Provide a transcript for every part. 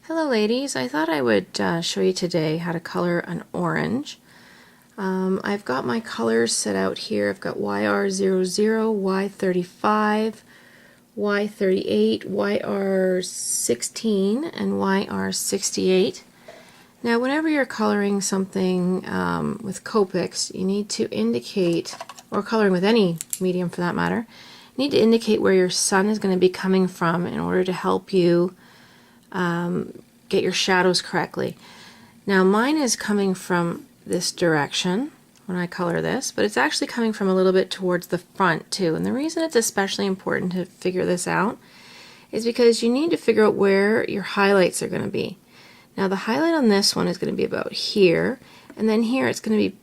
Hello ladies, I thought I would show you today how to color an orange. I've got my colors set out here. I've got YR00, Y35, Y38, YR16, and YR68. Now whenever you're coloring something with Copics, you need to indicate, or coloring with any medium for that matter, you need to indicate where your sun is going to be coming from in order to help you get your shadows correctly. Now mine is coming from this direction when I color this, but it's actually coming from a little bit towards the front too. And the reason it's especially important to figure this out is because you need to figure out where your highlights are going to be. Now the highlight on this one is going to be about here, and then here it's going to be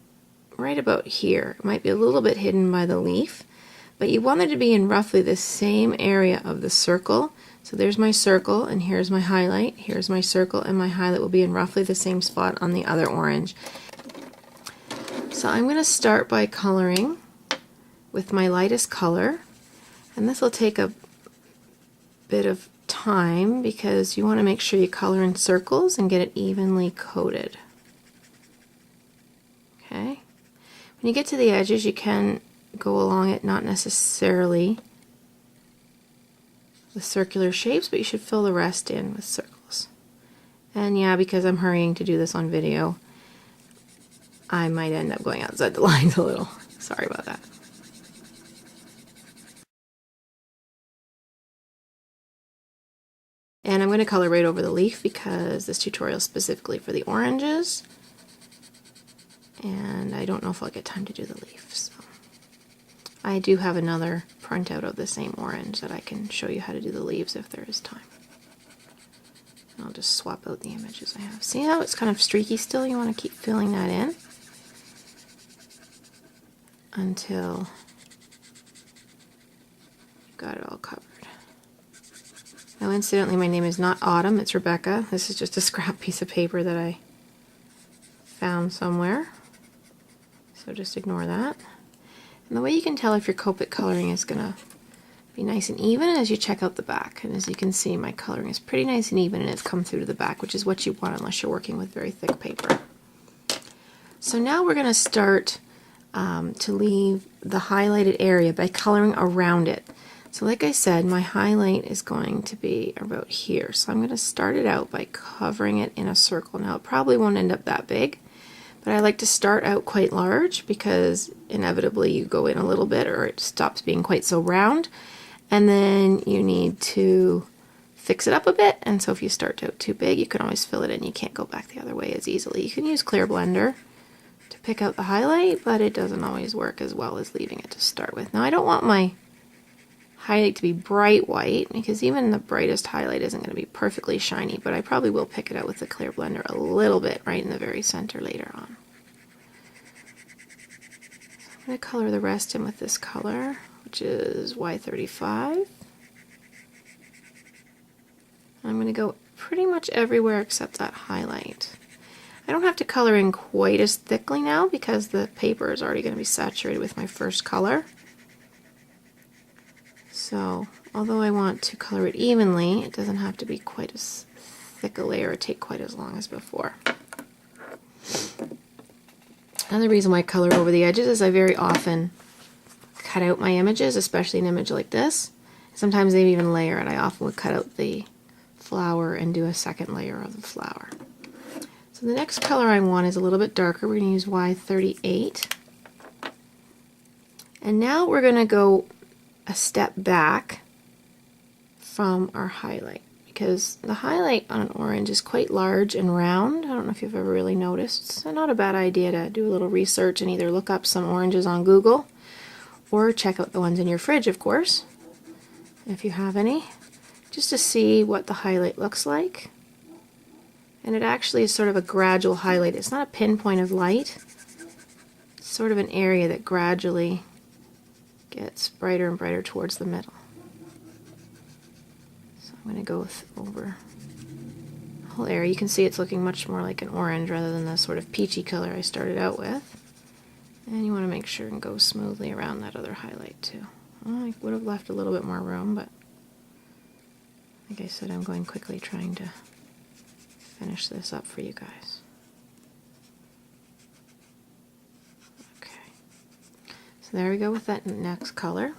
right about here. It might be a little bit hidden by the leaf, but you want it to be in roughly the same area of the circle. So there's my circle, and here's my highlight. Here's my circle, and my highlight will be in roughly the same spot on the other orange. So I'm going to start by coloring with my lightest color, and this will take a bit of time because you want to make sure you color in circles and get it evenly coated. Okay. When you get to the edges, you can go along it, not necessarily with circular shapes, but you should fill the rest in with circles. And yeah, because I'm hurrying to do this on video, I might end up going outside the lines a little. Sorry about that. And I'm going to color right over the leaf because this tutorial is specifically for the oranges, and I don't know if I'll get time to do the leaf. So I do have another printout of the same orange that I can show you how to do the leaves if there is time. And I'll just swap out the images I have. See how it's kind of streaky still? You want to keep filling that in until you've got it all covered. Now incidentally, my name is not Autumn, it's Rebecca. This is just a scrap piece of paper that I found somewhere. So just ignore that. And the way you can tell if your Copic coloring is going to be nice and even as you check out the back. And as you can see, my coloring is pretty nice and even, and it's come through to the back, which is what you want unless you're working with very thick paper. So now we're going to start to leave the highlighted area by coloring around it. So like I said, my highlight is going to be about here. So I'm going to start it out by covering it in a circle. Now it probably won't end up that big, but I like to start out quite large because inevitably you go in a little bit or it stops being quite so round, and then you need to fix it up a bit. And so if you start out too big, you can always fill it in. You can't go back the other way as easily. You can use clear blender to pick out the highlight, but it doesn't always work as well as leaving it to start with. Now I don't want my highlight to be bright white because even the brightest highlight isn't going to be perfectly shiny, but I probably will pick it out with the clear blender a little bit right in the very center later on. So I'm going to color the rest in with this color, which is Y35. I'm going to go pretty much everywhere except that highlight. I don't have to color in quite as thickly now because the paper is already going to be saturated with my first color. So, although I want to color it evenly, it doesn't have to be quite as thick a layer or take quite as long as before. Another reason why I color over the edges is I very often cut out my images, especially an image like this. Sometimes they even layer it. I often would cut out the flower and do a second layer of the flower. So the next color I want is a little bit darker. We're going to use Y38. And now we're going to go a step back from our highlight because the highlight on an orange is quite large and round. I don't know if you've ever really noticed. It's not a bad idea to do a little research and either look up some oranges on Google or check out the ones in your fridge, of course, if you have any, just to see what the highlight looks like. And it actually is sort of a gradual highlight. It's not a pinpoint of light. It's sort of an area that gradually gets brighter and brighter towards the middle. So I'm going to go over the whole area. You can see it's looking much more like an orange rather than the sort of peachy color I started out with. And you want to make sure and go smoothly around that other highlight too. Well, I would have left a little bit more room, but like I said, I'm going quickly trying to finish this up for you guys. Okay, so there we go with that next color.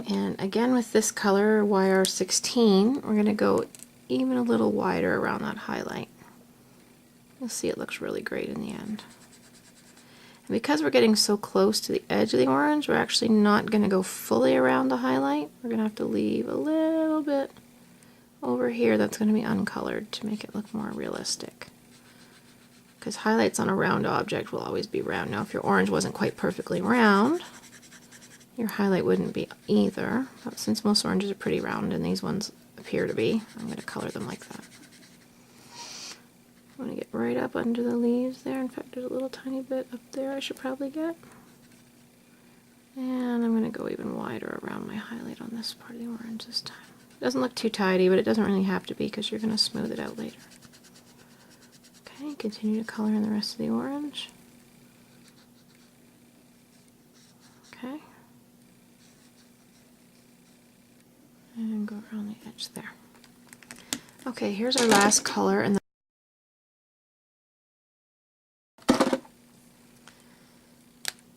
And again with this color, YR16, we're going to go even a little wider around that highlight. You'll see it looks really great in the end. And because we're getting so close to the edge of the orange, we're actually not going to go fully around the highlight. We're going to have to leave a little bit over here that's going to be uncolored to make it look more realistic. Because highlights on a round object will always be round. Now if your orange wasn't quite perfectly round, your highlight wouldn't be either. But since most oranges are pretty round and these ones appear to be, I'm going to color them like that. I'm going to get right up under the leaves there. In fact, there's a little tiny bit up there I should probably get. And I'm going to go even wider around my highlight on this part of the orange this time. It doesn't look too tidy, but it doesn't really have to be because you're going to smooth it out later. Okay, continue to color in the rest of the orange. Okay. And go around the edge there. Okay, here's our last color. And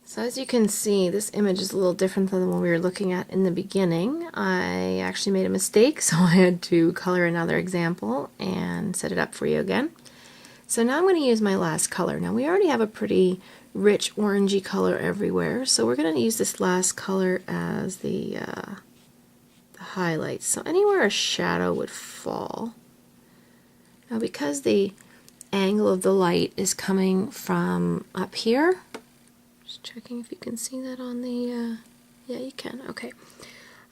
so as you can see, this image is a little different than the one we were looking at in the beginning. I actually made a mistake, so I had to color another example and set it up for you again. So now I'm going to use my last color. Now we already have a pretty rich orangey color everywhere, so we're going to use this last color as the highlight. So anywhere a shadow would fall. Now because the angle of the light is coming from up here, just checking if you can see that on the, yeah you can, okay,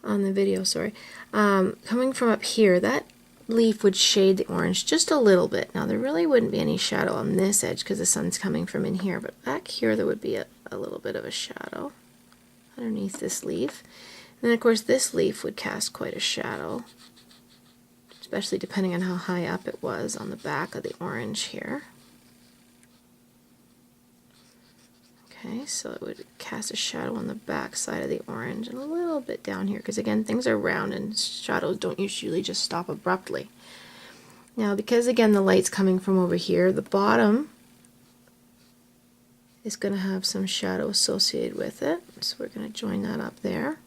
on the video, sorry. Coming from up here, that leaf would shade the orange just a little bit. Now there really wouldn't be any shadow on this edge because the sun's coming from in here, but back here there would be a little bit of a shadow underneath this leaf. And then of course this leaf would cast quite a shadow, especially depending on how high up it was on the back of the orange here. Okay, so it would cast a shadow on the back side of the orange and a little bit down here because again things are round and shadows don't usually just stop abruptly. Now because again the light's coming from over here, the bottom is going to have some shadow associated with it, so we're going to join that up there.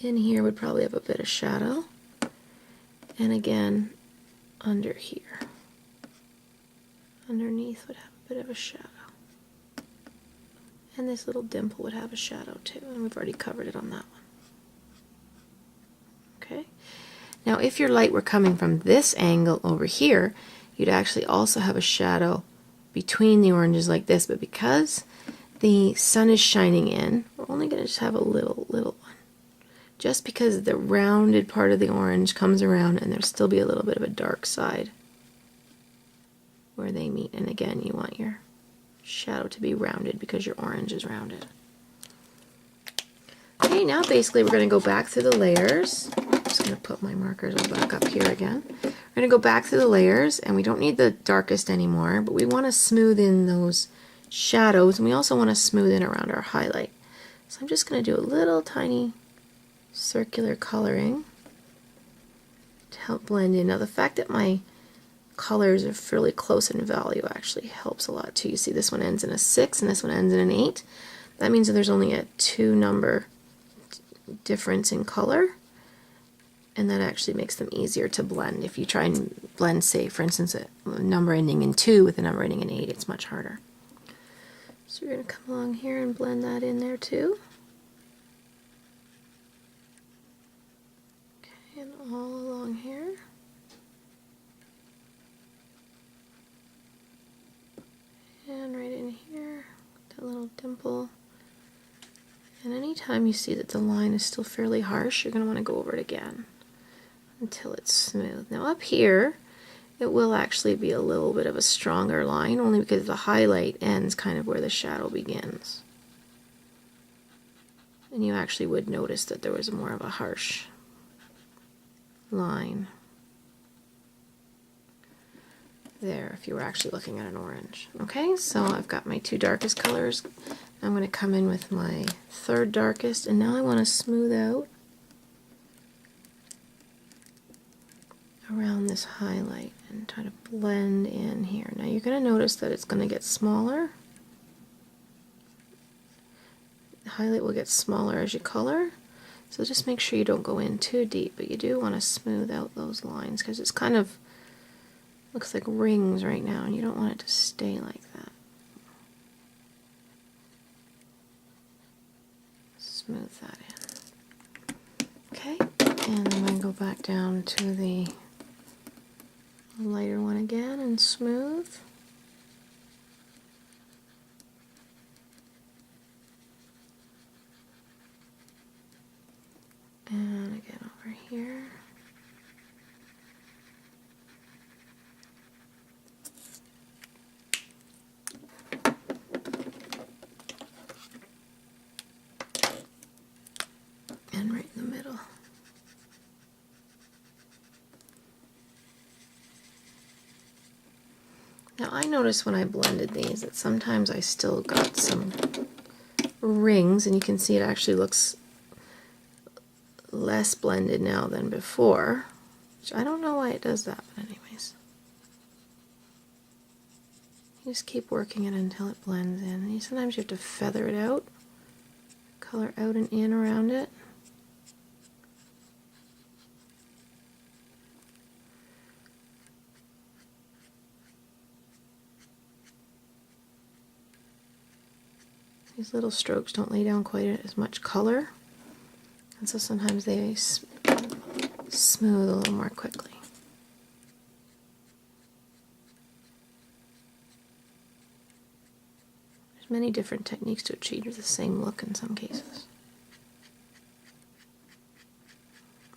In here would probably have a bit of shadow, and again under here underneath would have a bit of a shadow. And this little dimple would have a shadow too, and we've already covered it on that one. Okay. Now if your light were coming from this angle over here, you'd actually also have a shadow between the oranges like this, but because the sun is shining in, we're only going to just have a little one. Just because the rounded part of the orange comes around and there'll still be a little bit of a dark side where they meet. And again, you want your shadow to be rounded because your orange is rounded. Okay, now basically we're going to go back through the layers. I'm just going to put my markers all back up here again. We're going to go back through the layers, and we don't need the darkest anymore, but we want to smooth in those shadows, and we also want to smooth in around our highlight. So I'm just going to do a little tiny circular coloring to help blend in. Now the fact that my colors are fairly close in value actually helps a lot too. You see this one ends in a 6 and this one ends in an 8. That means that there's only a 2 number difference in color, and that actually makes them easier to blend. If you try and blend, say for instance a number ending in 2 with a number ending in 8, it's much harder. So we're going to come along here and blend that in there too. Okay, and all along here. And right in here, that little dimple. And anytime you see that the line is still fairly harsh, you're going to want to go over it again until it's smooth. Now up here, it will actually be a little bit of a stronger line, only because the highlight ends kind of where the shadow begins. And you actually would notice that there was more of a harsh line there if you were actually looking at an orange. Okay, so I've got my 2 darkest colors. I'm going to come in with my 3rd darkest, and now I want to smooth out around this highlight and try to blend in here. Now you're going to notice that it's going to get smaller. The highlight will get smaller as you color, so just make sure you don't go in too deep, but you do want to smooth out those lines because it's kind of looks like rings right now and you don't want it to stay like that. Smooth that in. Okay, and then I'm going to go back down to the lighter one again and smooth. And again over here. And right in the middle. Now I noticed when I blended these that sometimes I still got some rings, and you can see it actually looks less blended now than before, which I don't know why it does that, but anyways. You just keep working it until it blends in, and sometimes you have to feather it out, color out and in around it. These little strokes don't lay down quite as much color, and so sometimes they smooth a little more quickly. There's many different techniques to achieve the same look in some cases.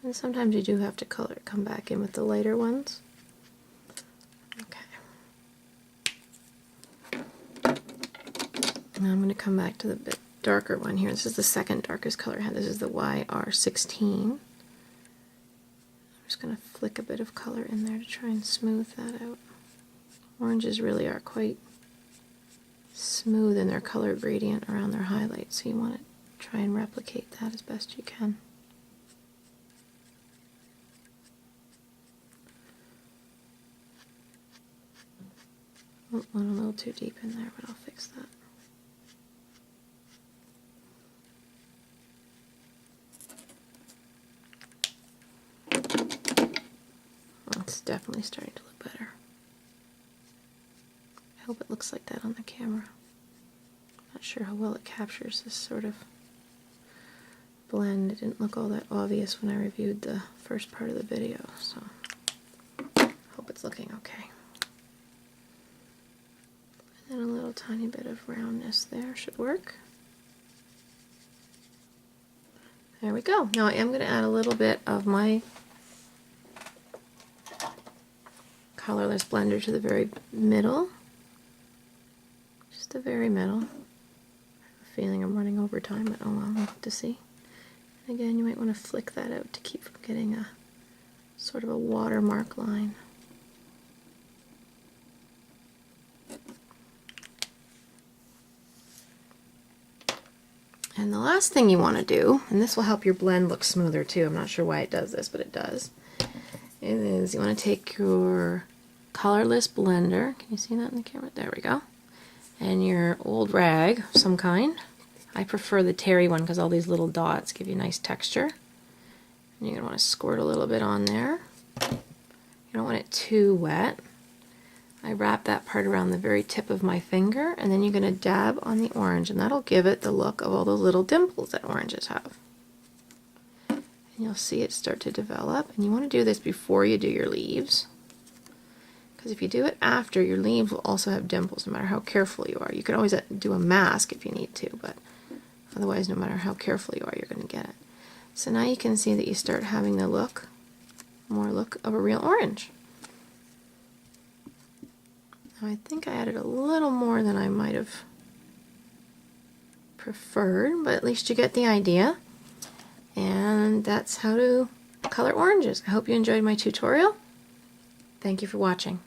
And sometimes you do have to come back in with the lighter ones. Now I'm going to come back to the bit darker one here. This is the second darkest color I had. This is the YR16. I'm just going to flick a bit of color in there to try and smooth that out. Oranges really are quite smooth in their color gradient around their highlights, so you want to try and replicate that as best you can. Oh, went a little too deep in there, but I'll fix that. It's definitely starting to look better. I hope it looks like that on the camera. Not sure how well it captures this sort of blend. It didn't look all that obvious when I reviewed the first part of the video, so hope it's looking okay. And then a little tiny bit of roundness there should work. There we go. Now I am going to add a little bit of my colorless blender to the very middle, just the very middle. I have a feeling I'm running over time, but oh well, we'll have to see. And again, you might want to flick that out to keep from getting a sort of a watermark line. And the last thing you want to do, and this will help your blend look smoother too, I'm not sure why it does this, but it does, is you want to take your colorless blender, can you see that in the camera? There we go. And your old rag of some kind. I prefer the terry one because all these little dots give you nice texture. And you're going to want to squirt a little bit on there. You don't want it too wet. I wrap that part around the very tip of my finger, and then you're going to dab on the orange, and that'll give it the look of all those little dimples that oranges have. And you'll see it start to develop, and you want to do this before you do your leaves. Because if you do it after, your leaves will also have dimples, no matter how careful you are. You can always do a mask if you need to, but otherwise, no matter how careful you are, you're going to get it. So now you can see that you start having the look, more look of a real orange. Now I think I added a little more than I might have preferred, but at least you get the idea. And that's how to color oranges. I hope you enjoyed my tutorial. Thank you for watching.